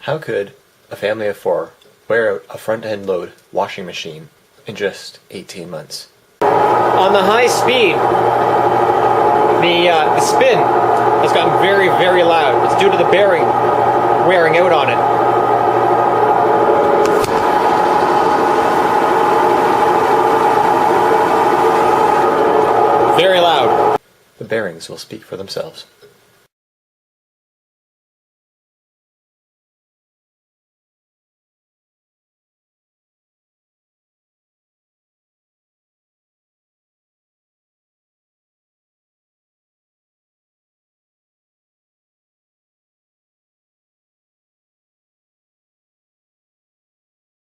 How could a family of 4 wear out a front-end load washing machine in just 18 months? On the high speed, the spin has gotten very, very loud. It's due to the bearing wearing out on it. Very loud. The bearings will speak for themselves.